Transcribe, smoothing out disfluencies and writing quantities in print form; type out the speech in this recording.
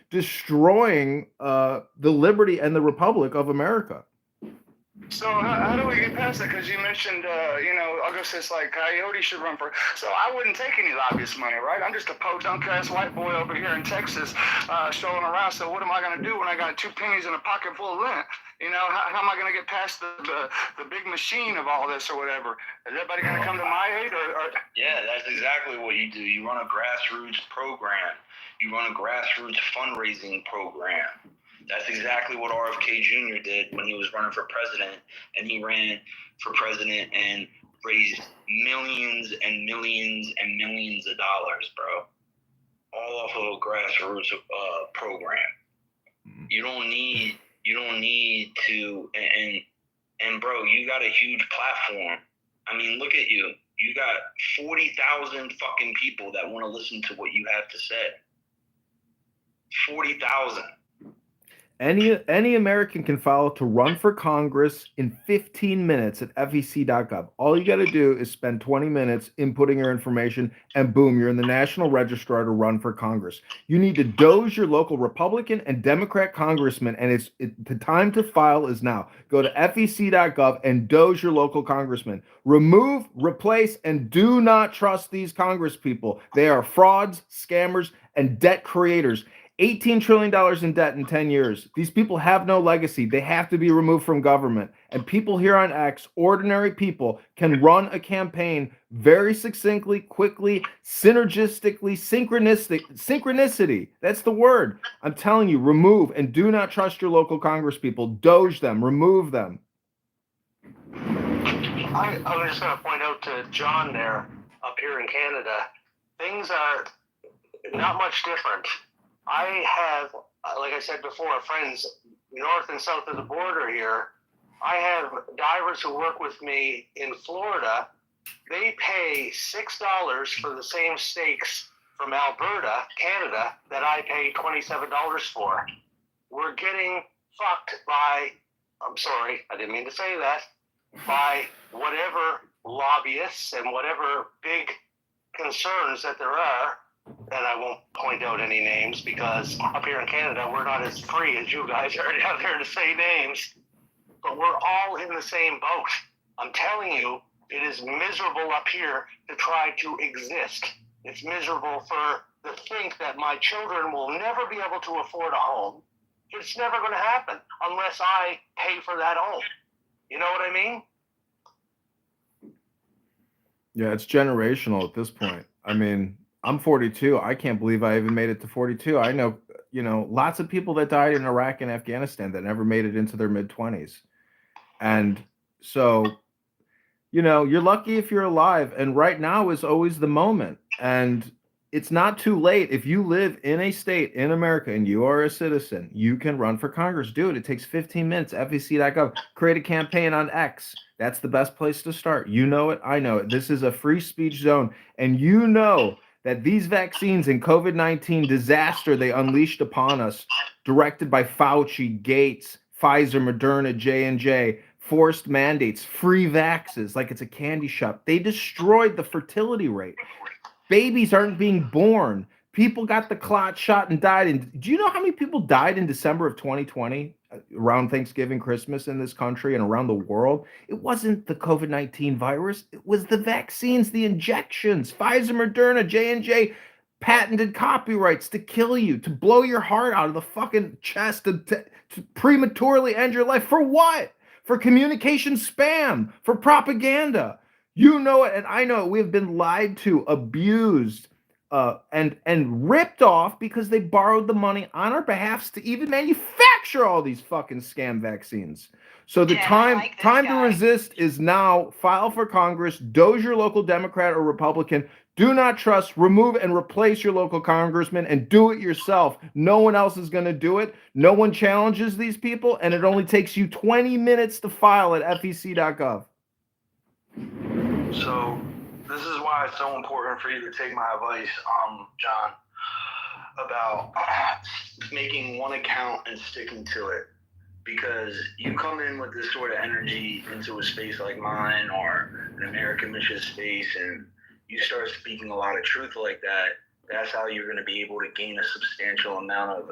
destroying the liberty and the republic of America. So how do we get past that? Because you mentioned, August is like Coyote should run for. So I wouldn't take any lobbyist money, right? I'm just a podunk ass white boy over here in Texas, strolling around. So what am I going to do when I got 2 pennies in a pocket full of rent? How am I going to get past the big machine of all this or whatever? Is everybody going to come to my aid? Or? Yeah, that's exactly what you do. You run a grassroots program. You run a grassroots fundraising program. That's exactly what RFK Jr. did when he was running for president, and he ran for president and raised millions and millions and millions of dollars, bro, all off of a grassroots program. You don't need to, and bro, you got a huge platform. I mean, look at you. You got 40,000 fucking people that want to listen to what you have to say. 40,000. Any American can file to run for Congress in 15 minutes at fec.gov. All you got to do is spend 20 minutes inputting your information, and boom, you're in the National Registrar to run for Congress. You need to doge your local Republican and Democrat congressman, and the time to file is now. Go to fec.gov and doge your local congressman. Remove, replace, and do not trust these Congress people. They are frauds, scammers, and debt creators. $18 trillion in debt in 10 years. These people have no legacy. They have to be removed from government. And people here on X, ordinary people, can run a campaign very succinctly, quickly, synergistically, synchronicity. That's the word. I'm telling you, remove and do not trust your local congresspeople. Doge them, remove them. I was just going to point out to John there, up here in Canada, things are not much different. I have, like I said before, friends north and south of the border here. I have divers who work with me in Florida. They pay $6 for the same steaks from Alberta, Canada, that I pay $27 for. We're getting fucked by, I'm sorry, I didn't mean to say that, by whatever lobbyists and whatever big concerns that there are. And I won't point out any names because up here in Canada, we're not as free as you guys are out there to say names. But we're all in the same boat. I'm telling you, it is miserable up here to try to exist. It's miserable to think that my children will never be able to afford a home. It's never going to happen unless I pay for that home. You know what I mean? Yeah, it's generational at this point. I mean, I'm 42. I can't believe I even made it to 42. I know, lots of people that died in Iraq and Afghanistan that never made it into their mid-20s. And so, you're lucky if you're alive. And right now is always the moment. And it's not too late. If you live in a state in America and you are a citizen, you can run for Congress. Do it. It takes 15 minutes. FEC.gov. Create a campaign on X. That's the best place to start. You know it. I know it. This is a free speech zone. And you know that these vaccines and COVID-19 disaster they unleashed upon us, directed by Fauci, Gates, Pfizer, Moderna, J&J, forced mandates, free vaxes, like it's a candy shop. They destroyed the fertility rate. Babies aren't being born. People got the clot shot and died. And do you know how many people died in December of 2020 around Thanksgiving, Christmas in this country and around the world? It wasn't the COVID-19 virus. It was the vaccines, the injections. Pfizer, Moderna, J&J patented copyrights to kill you, to blow your heart out of the fucking chest, to prematurely end your life. For what? For communication spam, for propaganda. You know it, and I know it. We have been lied to, abused, and ripped off because they borrowed the money on our behalf to even manufacture all these fucking scam vaccines. So the time to resist is now. File for Congress, doge your local Democrat or Republican. Do not trust, remove, and replace your local congressman, and do it yourself. No one else is going to do it. No one challenges these people, and it only takes you 20 minutes to file at fec.gov. So this is why it's so important for you to take my advice, John, about making one account and sticking to it. Because you come in with this sort of energy into a space like mine or an American Mission space, and you start speaking a lot of truth like that That's how you're going to be able to gain a substantial amount of